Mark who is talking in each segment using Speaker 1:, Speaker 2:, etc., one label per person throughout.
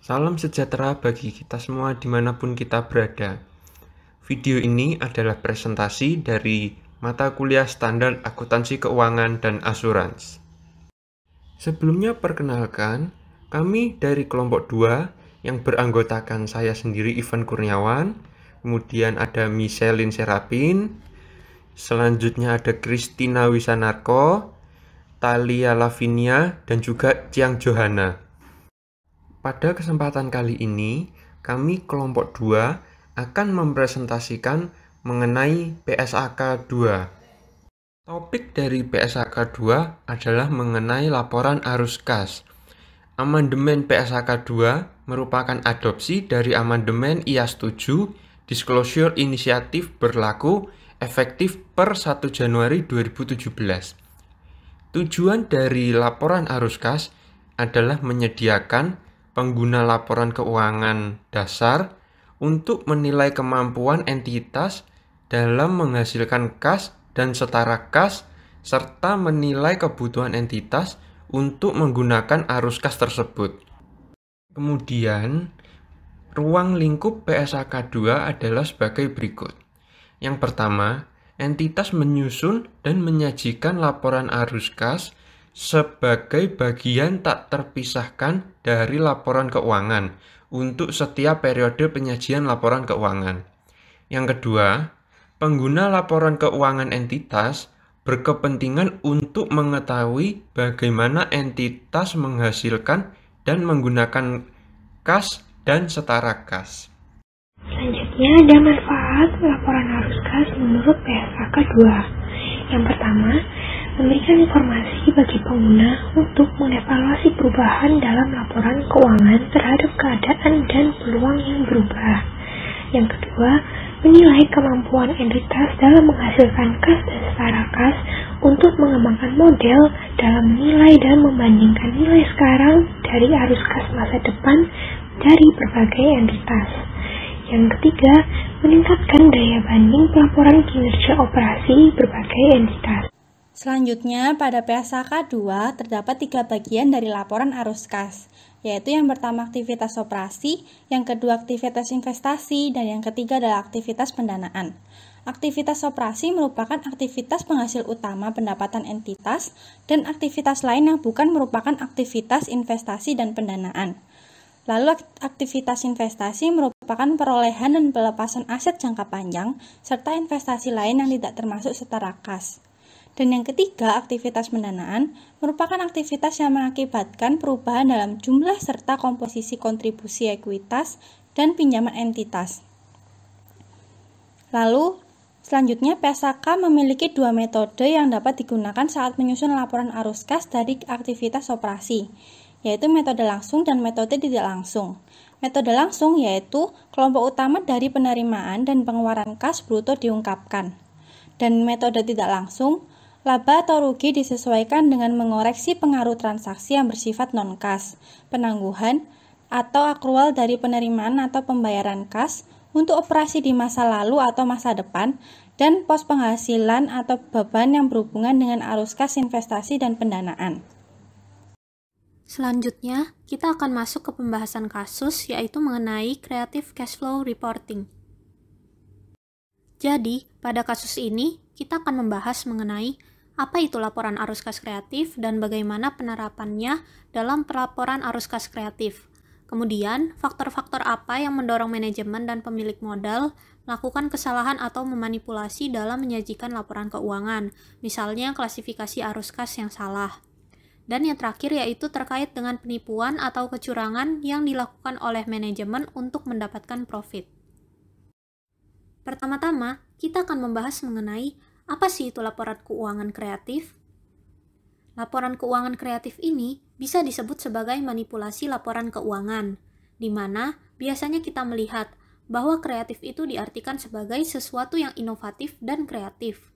Speaker 1: Salam sejahtera bagi kita semua dimanapun kita berada. Video ini adalah presentasi dari mata kuliah standar akuntansi keuangan dan asuransi. Sebelumnya perkenalkan, kami dari kelompok 2 yang beranggotakan saya sendiri Ivan Kurniawan, kemudian ada Michelin Serapin, selanjutnya ada Christina Wisanarko, Thalia Lavinia, dan juga Chiang Johanna. Pada kesempatan kali ini, kami kelompok 2 akan mempresentasikan mengenai PSAK 2. Topik dari PSAK 2 adalah mengenai laporan arus kas. Amandemen PSAK 2 merupakan adopsi dari amandemen IAS 7 Disclosure Inisiatif berlaku efektif per 1 Januari 2017. Tujuan dari laporan arus kas adalah menyediakan pengguna laporan keuangan dasar untuk menilai kemampuan entitas dalam menghasilkan kas dan setara kas, serta menilai kebutuhan entitas untuk menggunakan arus kas tersebut. Kemudian, ruang lingkup PSAK 2 adalah sebagai berikut. Yang pertama, entitas menyusun dan menyajikan laporan arus kas sebagai bagian tak terpisahkan dari laporan keuangan untuk setiap periode penyajian laporan keuangan. Yang kedua, pengguna laporan keuangan entitas berkepentingan untuk mengetahui bagaimana entitas menghasilkan dan menggunakan kas dan setara kas.
Speaker 2: Selanjutnya ada manfaat laporan arus kas menurut PSAK 2. Yang pertama, memberikan informasi bagi pengguna untuk mengevaluasi perubahan dalam laporan keuangan terhadap keadaan dan peluang yang berubah. Yang kedua, menilai kemampuan entitas dalam menghasilkan kas dan setara kas untuk mengembangkan model dalam menilai dan membandingkan nilai sekarang dari arus kas masa depan dari berbagai entitas. Yang ketiga, meningkatkan daya banding pelaporan kinerja operasi berbagai entitas.
Speaker 3: Selanjutnya, pada PSAK 2 terdapat 3 bagian dari laporan arus kas, yaitu yang pertama aktivitas operasi, yang kedua aktivitas investasi, dan yang ketiga adalah aktivitas pendanaan. Aktivitas operasi merupakan aktivitas penghasil utama pendapatan entitas, dan aktivitas lain yang bukan merupakan aktivitas investasi dan pendanaan. Lalu aktivitas investasi merupakan perolehan dan pelepasan aset jangka panjang, serta investasi lain yang tidak termasuk setara kas. Dan yang ketiga, aktivitas pendanaan merupakan aktivitas yang mengakibatkan perubahan dalam jumlah serta komposisi kontribusi ekuitas dan pinjaman entitas. Lalu, selanjutnya PSAK memiliki 2 metode yang dapat digunakan saat menyusun laporan arus kas dari aktivitas operasi, yaitu metode langsung dan metode tidak langsung. Metode langsung yaitu kelompok utama dari penerimaan dan pengeluaran kas bruto diungkapkan. Dan metode tidak langsung, laba atau rugi disesuaikan dengan mengoreksi pengaruh transaksi yang bersifat non-kas, penangguhan, atau akrual dari penerimaan atau pembayaran kas untuk operasi di masa lalu atau masa depan, dan pos penghasilan atau beban yang berhubungan dengan arus kas investasi dan pendanaan.
Speaker 4: Selanjutnya, kita akan masuk ke pembahasan kasus, yaitu mengenai Creative Cash Flow Reporting. Jadi, pada kasus ini, kita akan membahas mengenai apa itu laporan arus kas kreatif dan bagaimana penerapannya dalam pelaporan arus kas kreatif. Kemudian, faktor-faktor apa yang mendorong manajemen dan pemilik modal melakukan kesalahan atau memanipulasi dalam menyajikan laporan keuangan, misalnya klasifikasi arus kas yang salah. Dan yang terakhir yaitu terkait dengan penipuan atau kecurangan yang dilakukan oleh manajemen untuk mendapatkan profit. Pertama-tama, kita akan membahas mengenai apa sih itu laporan keuangan kreatif? Laporan keuangan kreatif ini bisa disebut sebagai manipulasi laporan keuangan, di mana biasanya kita melihat bahwa kreatif itu diartikan sebagai sesuatu yang inovatif dan kreatif.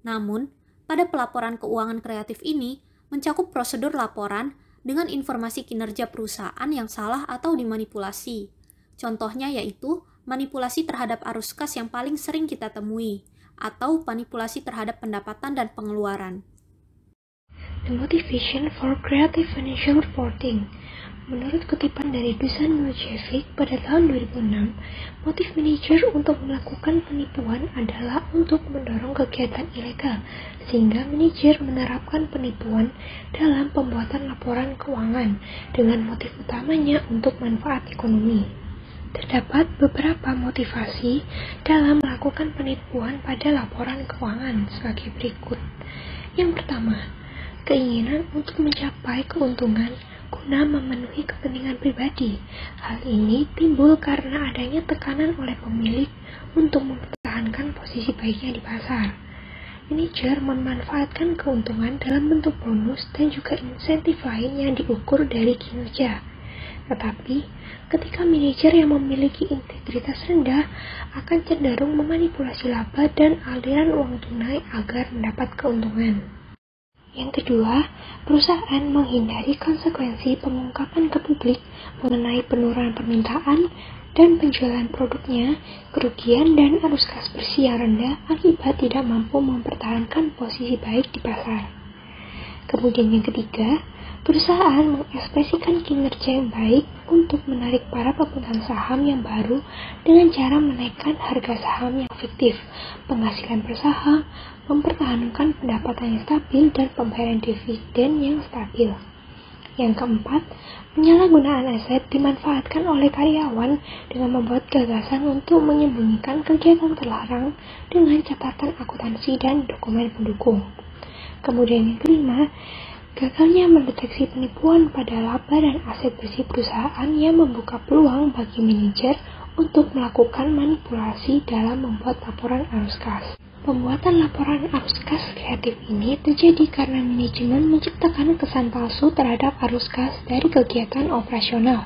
Speaker 4: Namun, pada pelaporan keuangan kreatif ini mencakup prosedur laporan dengan informasi kinerja perusahaan yang salah atau dimanipulasi. Contohnya yaitu manipulasi terhadap arus kas yang paling sering kita temui, atau manipulasi terhadap pendapatan dan pengeluaran.
Speaker 2: The motivation for creative financial reporting. Menurut kutipan dari Dusan Miljevic pada tahun 2006, motif manajer untuk melakukan penipuan adalah untuk mendorong kegiatan ilegal, sehingga manajer menerapkan penipuan dalam pembuatan laporan keuangan dengan motif utamanya untuk manfaat ekonomi. Terdapat beberapa motivasi dalam melakukan penipuan pada laporan keuangan sebagai berikut. Yang pertama, keinginan untuk mencapai keuntungan guna memenuhi kepentingan pribadi. Hal ini timbul karena adanya tekanan oleh pemilik untuk mempertahankan posisi baiknya di pasar. Manajer memanfaatkan keuntungan dalam bentuk bonus dan juga insentif lain yang diukur dari kinerja. Tetapi, ketika manajer yang memiliki integritas rendah akan cenderung memanipulasi laba dan aliran uang tunai agar mendapat keuntungan. Yang kedua, perusahaan menghindari konsekuensi pengungkapan ke publik mengenai penurunan permintaan dan penjualan produknya, kerugian dan arus kas bersih yang rendah akibat tidak mampu mempertahankan posisi baik di pasar. Kemudian yang ketiga, perusahaan mengekspresikan kinerja yang baik untuk menarik para pemegang saham yang baru dengan cara menaikkan harga saham yang fiktif, penghasilan per saham, mempertahankan pendapatan yang stabil, dan pembayaran dividen yang stabil. Yang keempat, penyalahgunaan aset dimanfaatkan oleh karyawan dengan membuat gagasan untuk menyembunyikan kegiatan terlarang dengan catatan akuntansi dan dokumen pendukung. Kemudian yang kelima, gagalnya mendeteksi penipuan pada laba dan aset bersih perusahaan yang membuka peluang bagi manajer untuk melakukan manipulasi dalam membuat laporan arus kas. Pembuatan laporan arus kas kreatif ini terjadi karena manajemen menciptakan kesan palsu terhadap arus kas dari kegiatan operasional.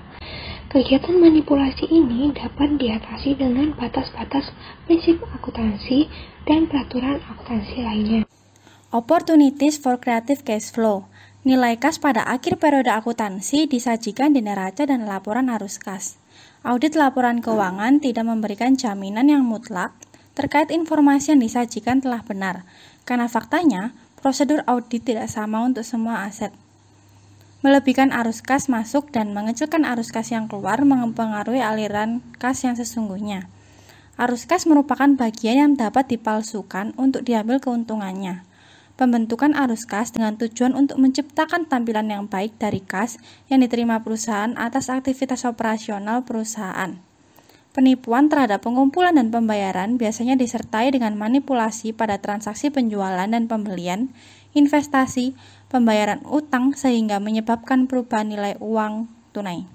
Speaker 2: Kegiatan manipulasi ini dapat diatasi dengan batas-batas prinsip akuntansi dan peraturan akuntansi lainnya.
Speaker 3: Opportunities for creative cash flow. Nilai kas pada akhir periode akuntansi disajikan di neraca dan laporan arus kas. Audit laporan keuangan tidak memberikan jaminan yang mutlak terkait informasi yang disajikan telah benar, karena faktanya prosedur audit tidak sama untuk semua aset. Melebihkan arus kas masuk dan mengecilkan arus kas yang keluar mempengaruhi aliran kas yang sesungguhnya. Arus kas merupakan bagian yang dapat dipalsukan untuk diambil keuntungannya. Pembentukan arus kas dengan tujuan untuk menciptakan tampilan yang baik dari kas yang diterima perusahaan atas aktivitas operasional perusahaan. Penipuan terhadap pengumpulan dan pembayaran biasanya disertai dengan manipulasi pada transaksi penjualan dan pembelian, investasi, pembayaran utang sehingga menyebabkan perubahan nilai uang tunai.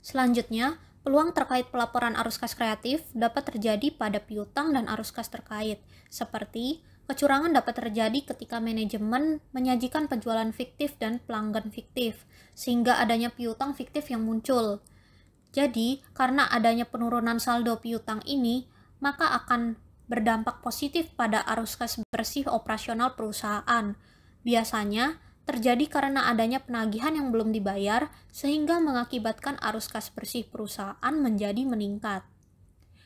Speaker 4: Selanjutnya, peluang terkait pelaporan arus kas kreatif dapat terjadi pada piutang dan arus kas terkait, seperti kecurangan dapat terjadi ketika manajemen menyajikan penjualan fiktif dan pelanggan fiktif, sehingga adanya piutang fiktif yang muncul. Jadi, karena adanya penurunan saldo piutang ini, maka akan berdampak positif pada arus kas bersih operasional perusahaan. Biasanya, terjadi karena adanya penagihan yang belum dibayar, sehingga mengakibatkan arus kas bersih perusahaan menjadi meningkat.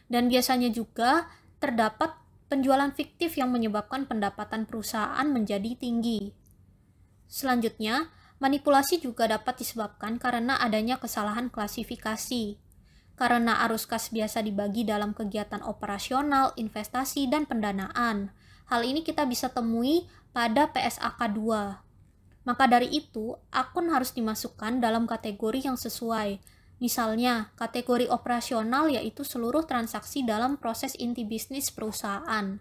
Speaker 4: Dan biasanya juga terdapat penjualan fiktif yang menyebabkan pendapatan perusahaan menjadi tinggi. Selanjutnya, manipulasi juga dapat disebabkan karena adanya kesalahan klasifikasi. Karena arus kas biasa dibagi dalam kegiatan operasional, investasi, dan pendanaan. Hal ini kita bisa temui pada PSAK 2. Maka dari itu, akun harus dimasukkan dalam kategori yang sesuai. Misalnya, kategori operasional yaitu seluruh transaksi dalam proses inti bisnis perusahaan.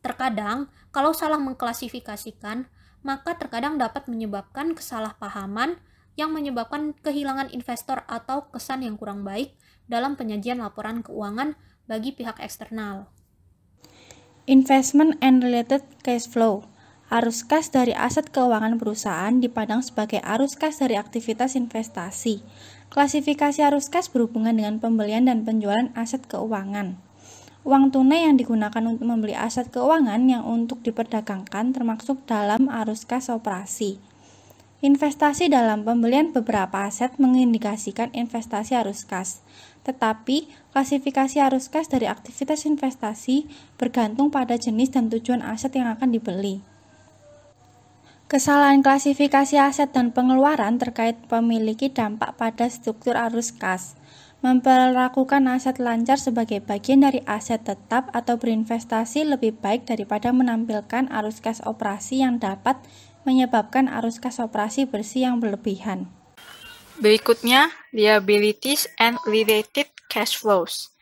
Speaker 4: Terkadang, kalau salah mengklasifikasikan, maka terkadang dapat menyebabkan kesalahpahaman yang menyebabkan kehilangan investor atau kesan yang kurang baik dalam penyajian laporan keuangan bagi pihak eksternal.
Speaker 3: Investment and related cash flow. Arus kas dari aset keuangan perusahaan dipandang sebagai arus kas dari aktivitas investasi. Klasifikasi arus kas berhubungan dengan pembelian dan penjualan aset keuangan. Uang tunai yang digunakan untuk membeli aset keuangan yang untuk diperdagangkan termasuk dalam arus kas operasi. Investasi dalam pembelian beberapa aset mengindikasikan investasi arus kas. Tetapi, klasifikasi arus kas dari aktivitas investasi bergantung pada jenis dan tujuan aset yang akan dibeli. Kesalahan klasifikasi aset dan pengeluaran terkait memiliki dampak pada struktur arus kas. Memperlakukan aset lancar sebagai bagian dari aset tetap atau berinvestasi lebih baik daripada menampilkan arus kas operasi yang dapat menyebabkan arus kas operasi bersih yang berlebihan.
Speaker 5: Berikutnya, liabilities and related cash flows.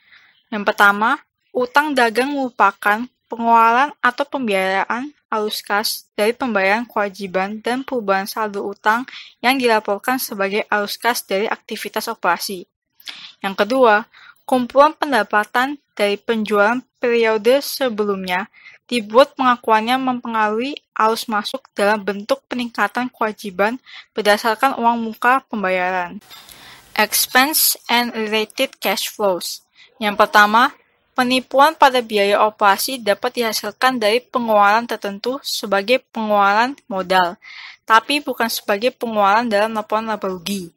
Speaker 5: Yang pertama, utang dagang merupakan pengeluaran atau pembiayaan arus kas dari pembayaran kewajiban dan perubahan saldo utang yang dilaporkan sebagai arus kas dari aktivitas operasi. Yang kedua, kumpulan pendapatan dari penjualan periode sebelumnya dibuat pengakuannya mempengaruhi arus masuk dalam bentuk peningkatan kewajiban berdasarkan uang muka pembayaran. Expense and related cash flows. Yang pertama, penipuan pada biaya operasi dapat dihasilkan dari pengeluaran tertentu sebagai pengeluaran modal, tapi bukan sebagai pengeluaran dalam laporan laba rugi.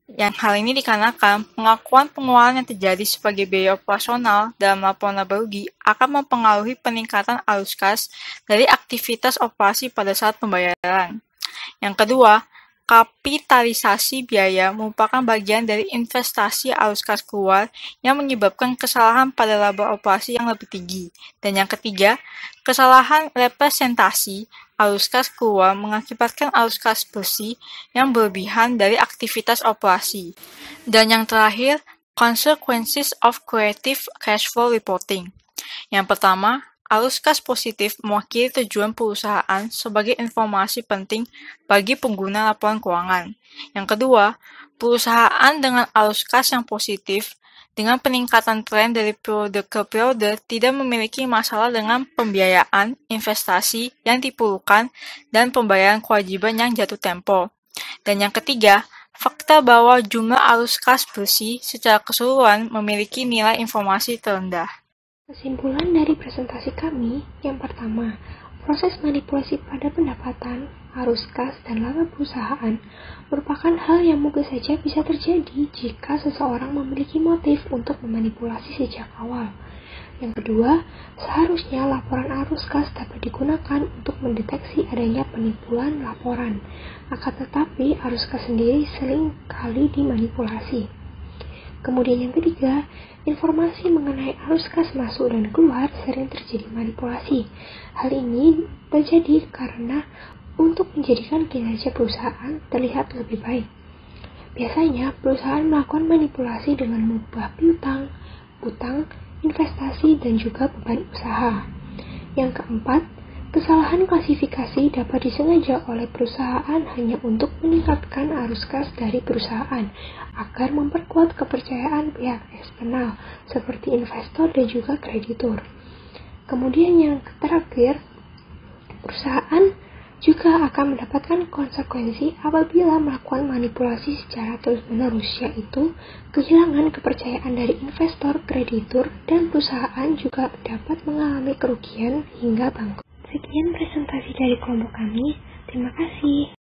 Speaker 5: Yang hal ini dikarenakan pengakuan pengeluaran yang terjadi sebagai biaya operasional dalam laporan laba rugi akan mempengaruhi peningkatan arus kas dari aktivitas operasi pada saat pembayaran. Yang kedua, kapitalisasi biaya merupakan bagian dari investasi arus kas keluar yang menyebabkan kesalahan pada laba operasi yang lebih tinggi. Dan yang ketiga, kesalahan representasi arus kas keluar mengakibatkan arus kas bersih yang berlebihan dari aktivitas operasi. Dan yang terakhir, consequences of creative cash flow reporting. Yang pertama, arus kas positif mewakili tujuan perusahaan sebagai informasi penting bagi pengguna laporan keuangan. Yang kedua, perusahaan dengan arus kas yang positif dengan peningkatan tren dari periode ke periode tidak memiliki masalah dengan pembiayaan investasi yang diperlukan dan pembayaran kewajiban yang jatuh tempo. Dan yang ketiga, fakta bahwa jumlah arus kas bersih secara keseluruhan memiliki nilai informasi terendah.
Speaker 2: Kesimpulan dari presentasi kami, yang pertama, proses manipulasi pada pendapatan, arus kas, dan laba perusahaan merupakan hal yang mungkin saja bisa terjadi jika seseorang memiliki motif untuk memanipulasi sejak awal. Yang kedua, seharusnya laporan arus kas dapat digunakan untuk mendeteksi adanya penipuan laporan, akan tetapi arus kas sendiri sering kali dimanipulasi. Kemudian yang ketiga, informasi mengenai arus kas masuk dan keluar sering terjadi manipulasi. Hal ini terjadi karena untuk menjadikan kinerja perusahaan terlihat lebih baik. Biasanya, perusahaan melakukan manipulasi dengan mengubah piutang, utang, investasi, dan juga beban usaha. Yang keempat, kesalahan klasifikasi dapat disengaja oleh perusahaan hanya untuk meningkatkan arus kas dari perusahaan agar memperkuat kepercayaan pihak eksternal seperti investor dan juga kreditur. Kemudian yang terakhir, perusahaan juga akan mendapatkan konsekuensi apabila melakukan manipulasi secara terus-menerus, yaitu kehilangan kepercayaan dari investor, kreditur, dan perusahaan juga dapat mengalami kerugian hingga bangkrut.
Speaker 3: Sekian presentasi dari kelompok kami. Terima kasih.